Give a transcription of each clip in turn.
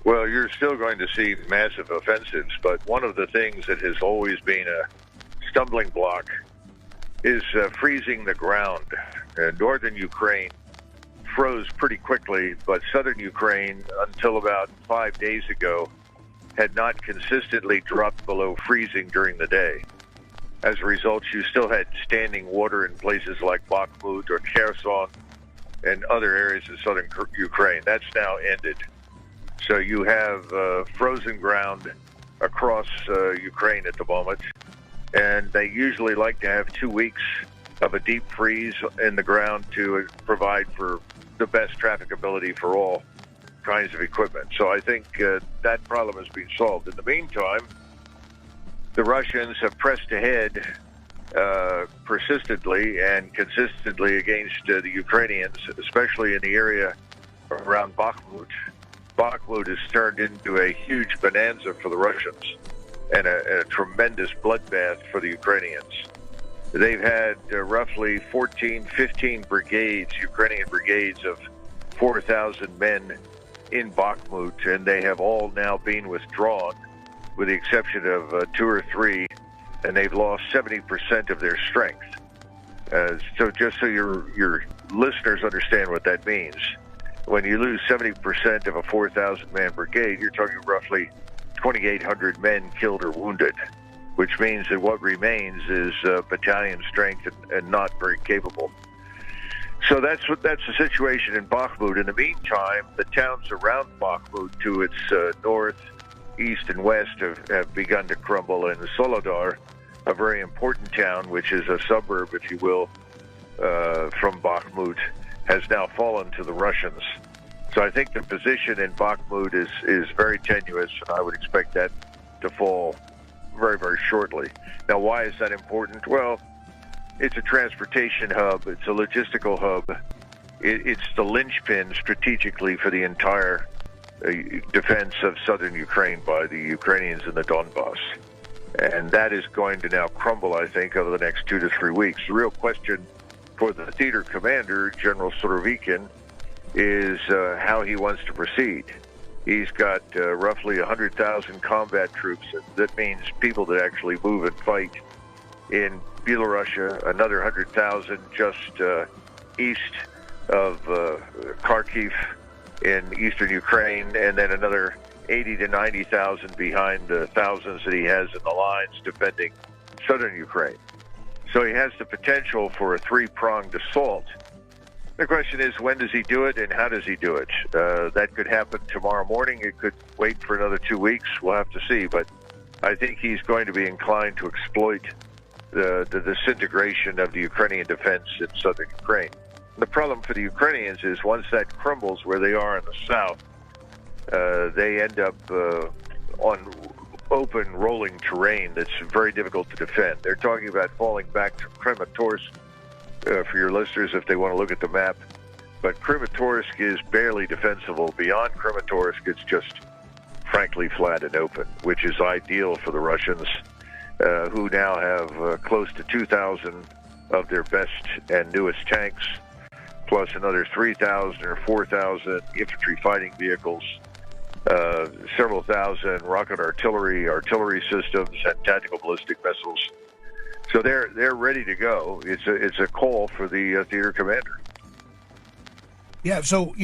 Well, you're still going to see massive offensives, but one of the things that has always been a stumbling block is freezing the ground. Northern Ukraine froze pretty quickly, but southern Ukraine, until about 5 days ago, had not consistently dropped below freezing during the day. As a result, you still had standing water in places like Bhakmut or Kherson and other areas of southern Ukraine. That's now ended. So you have frozen ground across Ukraine at the moment, and they usually like to have 2 weeks of a deep freeze in the ground to provide for the best trafficability for all kinds of equipment. So I think that problem has been solved. In the meantime, the Russians have pressed ahead persistently and consistently against the Ukrainians, especially in the area around Bhakmut. Bhakmut has turned into a huge bonanza for the Russians and a tremendous bloodbath for the Ukrainians. They've had roughly 14, 15 brigades, Ukrainian brigades of 4,000 men in Bhakmut, and they have all now been withdrawn, with the exception of 2 or 3, and they've lost 70% of their strength. So just so your listeners understand what that means, when you lose 70% of a 4,000-man brigade, you're talking roughly 2,800 men killed or wounded, which means that what remains is battalion strength and not very capable. So that's the situation in Bhakmut. In the meantime, the towns around Bhakmut to its north, east, and west have begun to crumble. And Soledar, a very important town, which is a suburb, if you will, from Bhakmut, has now fallen to the Russians. So I think the position in Bhakmut is very tenuous, and I would expect that to fall very, very shortly. Now, why is that important? Well, it's a transportation hub. It's a logistical hub. It's the linchpin strategically for the entire defense of southern Ukraine by the Ukrainians in the Donbass. And that is going to now crumble, I think, over the next 2 to 3 weeks. The real question for the theater commander, General Surovikin, is how he wants to proceed. He's got roughly 100,000 combat troops. That means people that actually move and fight in Belarusia, another 100,000 just east of Kharkiv in eastern Ukraine, and then another 80 to 90,000 behind the thousands that he has in the lines defending southern Ukraine. So he has the potential for a three-pronged assault. The question is, when does he do it and how does he do it? That could happen tomorrow morning. It could wait for another 2 weeks. We'll have to see. But I think he's going to be inclined to exploit the disintegration of the Ukrainian defense in southern Ukraine. The problem for the Ukrainians is once that crumbles where they are in the south, they end up on open, rolling terrain that's very difficult to defend. They're talking about falling back to Kramatorsk, for your listeners if they want to look at the map. But Kramatorsk is barely defensible. Beyond Kramatorsk, it's just frankly flat and open, which is ideal for the Russians, who now have close to 2,000 of their best and newest tanks, plus another 3,000 or 4,000 infantry fighting vehicles, several thousand rocket artillery systems, and tactical ballistic missiles. So they're ready to go. It's a call for the theater commander. Yeah. So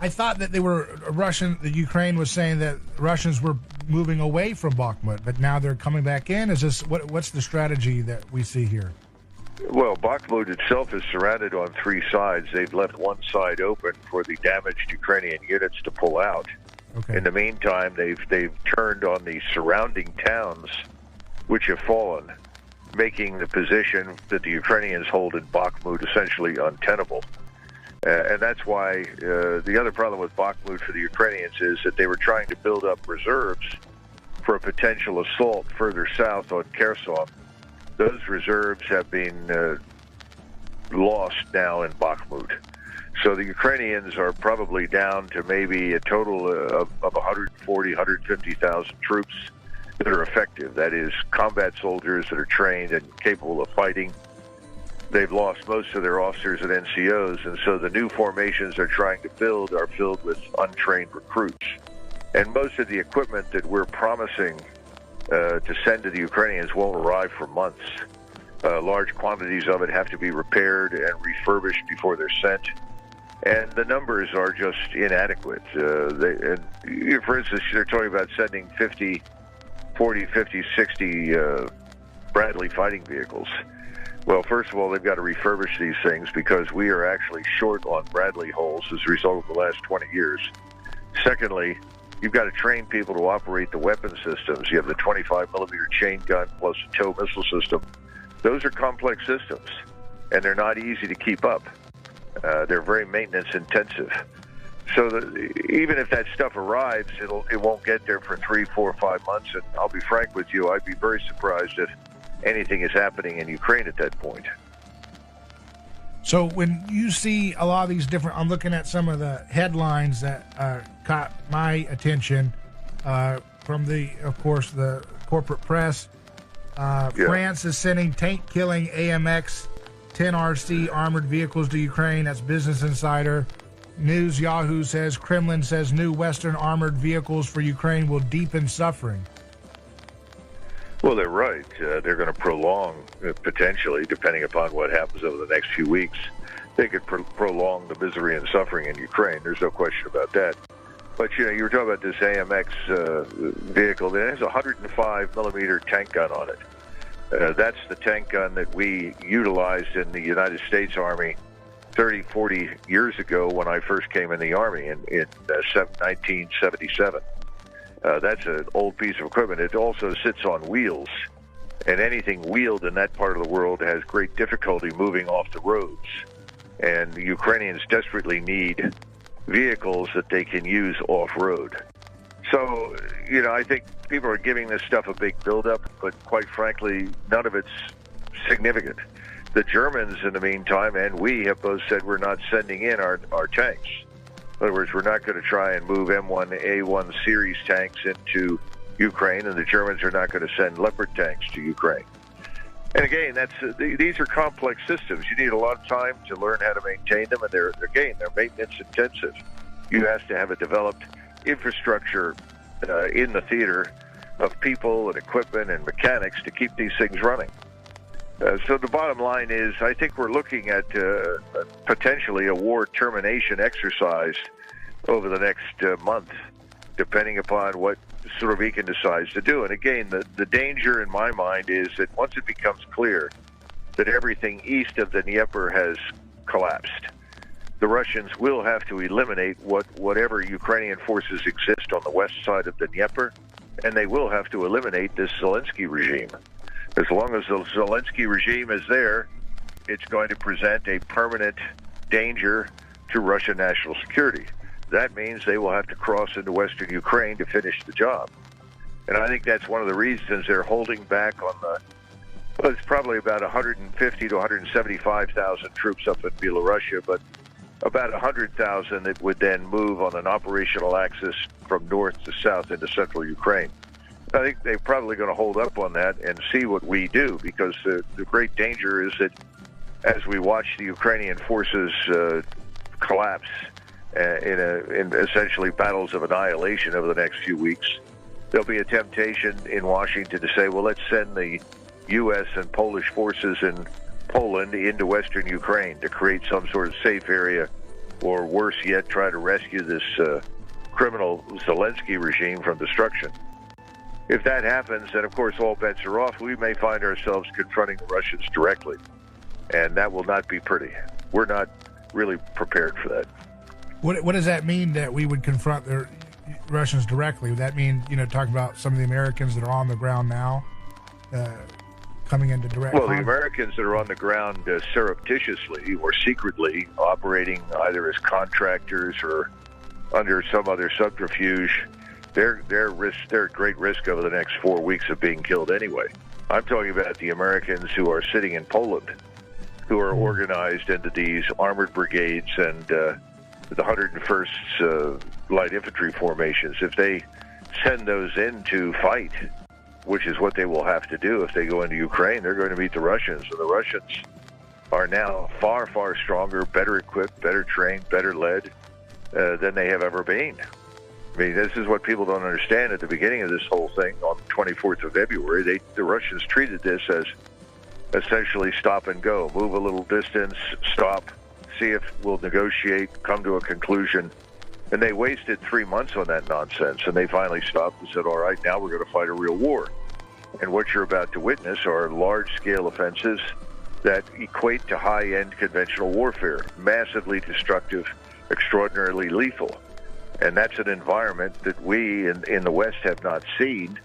I thought that they were the Ukraine was saying that Russians were moving away from Bhakmut, but now they're coming back in. Is this what's the strategy that we see here? Well, Bhakmut itself is surrounded on 3 sides. They've left one side open for the damaged Ukrainian units to pull out. Okay. In the meantime, they've turned on the surrounding towns, which have fallen, making the position that the Ukrainians hold in Bhakmut essentially untenable. And that's why the other problem with Bhakmut for the Ukrainians is that they were trying to build up reserves for a potential assault further south on Kherson. Those reserves have been lost now in Bhakmut. So the Ukrainians are probably down to maybe a total of 140, 150,000 troops that are effective. That is, combat soldiers that are trained and capable of fighting. They've lost most of their officers and NCOs, and so the new formations they're trying to build are filled with untrained recruits. And most of the equipment that we're promising to send to the Ukrainians won't arrive for months. Large quantities of it have to be repaired and refurbished before they're sent. And the numbers are just inadequate. For instance, they're talking about sending 40, 50, 60 Bradley fighting vehicles. Well, first of all, they've got to refurbish these things because we are actually short on Bradley hulls as a result of the last 20 years. Secondly, you've got to train people to operate the weapon systems. You have the 25-millimeter chain gun plus the tow missile system. Those are complex systems, and they're not easy to keep up. They're very maintenance intensive. So even if that stuff arrives, it won't get there for 3, 4, 5 months. And I'll be frank with you, I'd be very surprised if anything is happening in Ukraine at that point. So when you see a lot of these different, I'm looking at some of the headlines that caught my attention from of course, the corporate press. France is sending tank-killing AMX 10RC armored vehicles to Ukraine. That's Business Insider. News Yahoo says Kremlin says new Western armored vehicles for Ukraine will deepen suffering. Well, they're right. They're going to prolong, potentially, depending upon what happens over the next few weeks. They could prolong the misery and suffering in Ukraine. There's no question about that. But, you were talking about this AMX vehicle. It has a 105-millimeter tank gun on it. That's the tank gun that we utilized in the United States Army 30, 40 years ago when I first came in the Army in 1977. That's an old piece of equipment. It also sits on wheels, and anything wheeled in that part of the world has great difficulty moving off the roads. And the Ukrainians desperately need vehicles that they can use off-road. So, I think people are giving this stuff a big build-up, but quite frankly, none of it's significant. The Germans, in the meantime, and we have both said we're not sending in our tanks. In other words, we're not going to try and move M1A1 series tanks into Ukraine, and the Germans are not going to send Leopard tanks to Ukraine. And again, these are complex systems. You need a lot of time to learn how to maintain them, and they're maintenance intensive. You have to have a developed infrastructure in the theater of people and equipment and mechanics to keep these things running. So the bottom line is, I think we're looking at potentially a war termination exercise over the next month, depending upon what Surovikin decides to do. And again, the danger in my mind is that once it becomes clear that everything east of the Dnieper has collapsed, the Russians will have to eliminate whatever Ukrainian forces exist on the west side of the Dnieper, and they will have to eliminate this Zelensky regime. As long as the Zelensky regime is there, it's going to present a permanent danger to Russian national security. That means they will have to cross into western Ukraine to finish the job. And I think that's one of the reasons they're holding back on it's probably about 150 to 175,000 troops up in Belarusia, but about 100,000 that would then move on an operational axis from north to south into central Ukraine. I think they're probably going to hold up on that and see what we do, because the great danger is that as we watch the Ukrainian forces collapse in essentially battles of annihilation over the next few weeks, there'll be a temptation in Washington to say, well, let's send the U.S. and Polish forces in Poland into western Ukraine to create some sort of safe area, or worse yet, try to rescue this criminal Zelensky regime from destruction. If that happens, then of course all bets are off. We may find ourselves confronting the Russians directly, and that will not be pretty. We're not really prepared for that. What does that mean, that we would confront the Russians directly? Would that mean, talking about some of the Americans that are on the ground now, coming into direct Well, the Americans that are on the ground surreptitiously or secretly operating either as contractors or under some other subterfuge, they're at great risk over the next 4 weeks of being killed anyway. I'm talking about the Americans who are sitting in Poland, who are organized into these armored brigades and the 101st Light Infantry formations. If they send those in to fight, which is what they will have to do if they go into Ukraine, they're going to meet the Russians. And the Russians are now far, far stronger, better equipped, better trained, better led than they have ever been. I mean, this is what people don't understand. At the beginning of this whole thing, on the 24th of February, the Russians treated this as essentially stop and go, move a little distance, stop, see if we'll negotiate, come to a conclusion. And they wasted 3 months on that nonsense, and they finally stopped and said, all right, now we're going to fight a real war. And what you're about to witness are large-scale offenses that equate to high-end conventional warfare, massively destructive, extraordinarily lethal. And that's an environment that we in the West have not seen,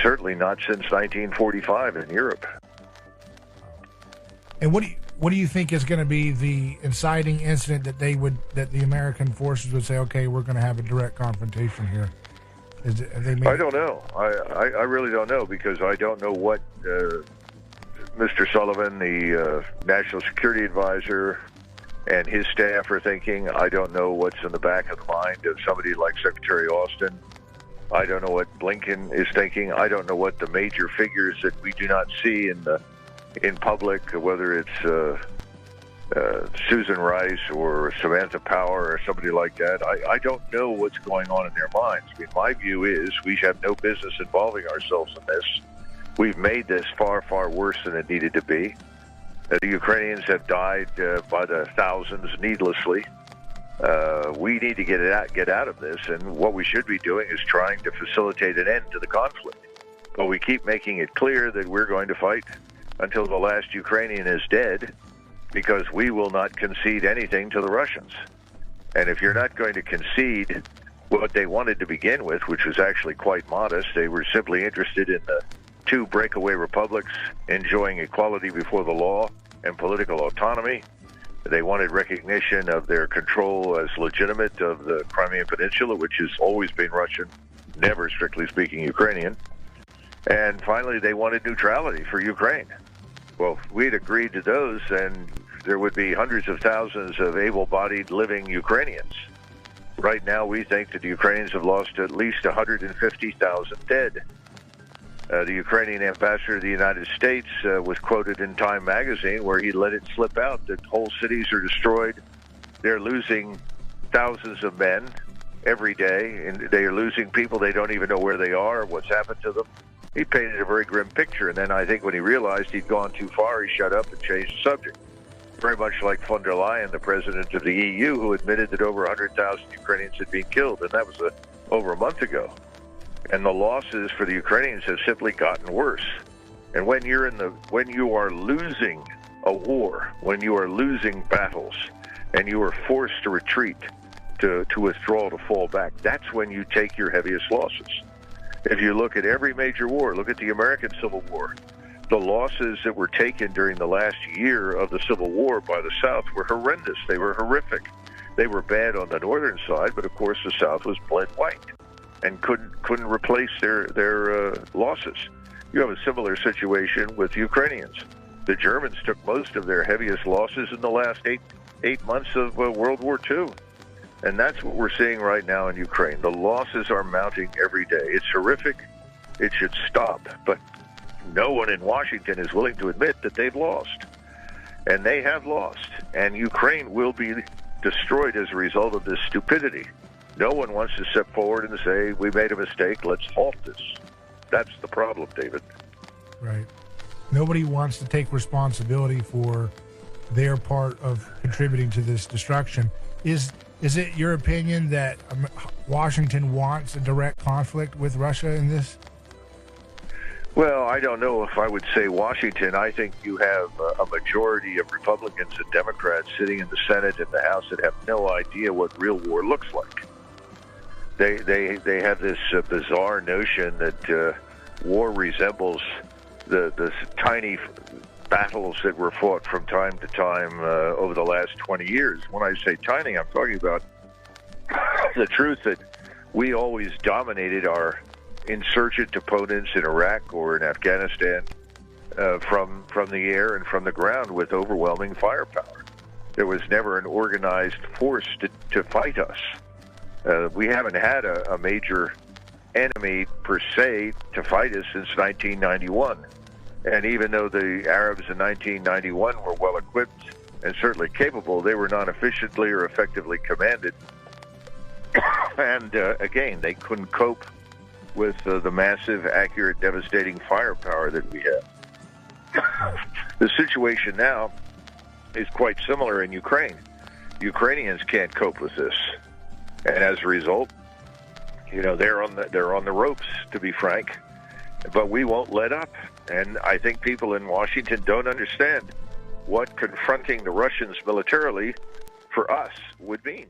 certainly not since 1945 in Europe. And what do you think is going to be the inciting incident that the American forces would say, okay, we're going to have a direct confrontation here? I don't know. I really don't know, because I don't know what Mr. Sullivan, the National Security Advisor, and his staff are thinking. I don't know what's in the back of the mind of somebody like Secretary Austin. I don't know what Blinken is thinking. I don't know what the major figures that we do not see in public, whether it's Susan Rice or Samantha Power or somebody like that. I don't know what's going on in their minds. I mean, my view is we have no business involving ourselves in this. We've made this far, far worse than it needed to be. The Ukrainians have died by the thousands needlessly. We need to get out of this, and what we should be doing is trying to facilitate an end to the conflict. But we keep making it clear that we're going to fight until the last Ukrainian is dead, because we will not concede anything to the Russians. And if you're not going to concede what they wanted to begin with, which was actually quite modest, they were simply interested in the 2 breakaway republics enjoying equality before the law and political autonomy. They wanted recognition of their control as legitimate of the Crimean Peninsula, which has always been Russian, never, strictly speaking, Ukrainian. And finally, they wanted neutrality for Ukraine. Well, if we'd agreed to those, then there would be hundreds of thousands of able-bodied living Ukrainians. Right now, we think that the Ukrainians have lost at least 150,000 dead. The Ukrainian ambassador to the United States was quoted in Time magazine, where he let it slip out that whole cities are destroyed. They're losing thousands of men every day, and they are losing people. They don't even know where they are or what's happened to them. He painted a very grim picture, and then I think when he realized he'd gone too far, he shut up and changed the subject. Very much like von der Leyen, the president of the EU, who admitted that over 100,000 Ukrainians had been killed, and that was over a month ago. And the losses for the Ukrainians have simply gotten worse. And when you are losing a war, when you are losing battles, and you are forced to retreat, to withdraw, to fall back, that's when you take your heaviest losses. If you look at every major war, look at the American Civil War, the losses that were taken during the last year of the Civil War by the South were horrendous. They were horrific. They were bad on the northern side, but of course the South was bled white and couldn't replace their losses. You have a similar situation with Ukrainians. The Germans took most of their heaviest losses in the last eight months of World War II. And that's what we're seeing right now in Ukraine. The losses are mounting every day. It's horrific. It should stop. But no one in Washington is willing to admit that they've lost. And they have lost. And Ukraine will be destroyed as a result of this stupidity. No one wants to step forward and say, we made a mistake, let's halt this. That's the problem, David. Right. Nobody wants to take responsibility for their part of contributing to this destruction. Is it your opinion that Washington wants a direct conflict with Russia in this? Well, I don't know if I would say Washington. I think you have a majority of Republicans and Democrats sitting in the Senate and the House that have no idea what real war looks like. They have this bizarre notion that war resembles the tiny battles that were fought from time to time over the last 20 years. When I say tiny, I'm talking about the truth that we always dominated our insurgent opponents in Iraq or in Afghanistan from the air and from the ground with overwhelming firepower. There was never an organized force to fight us. We haven't had a major enemy per se to fight us since 1991. And even though the Arabs in 1991 were well equipped and certainly capable, they were not efficiently or effectively commanded And again, they couldn't cope with the massive, accurate, devastating firepower that we have. The situation now is quite similar in Ukraine. Ukrainians can't cope with this, and as a result, they're on the ropes, to be frank. But we won't let up, and I think people in Washington don't understand what confronting the Russians militarily for us would mean.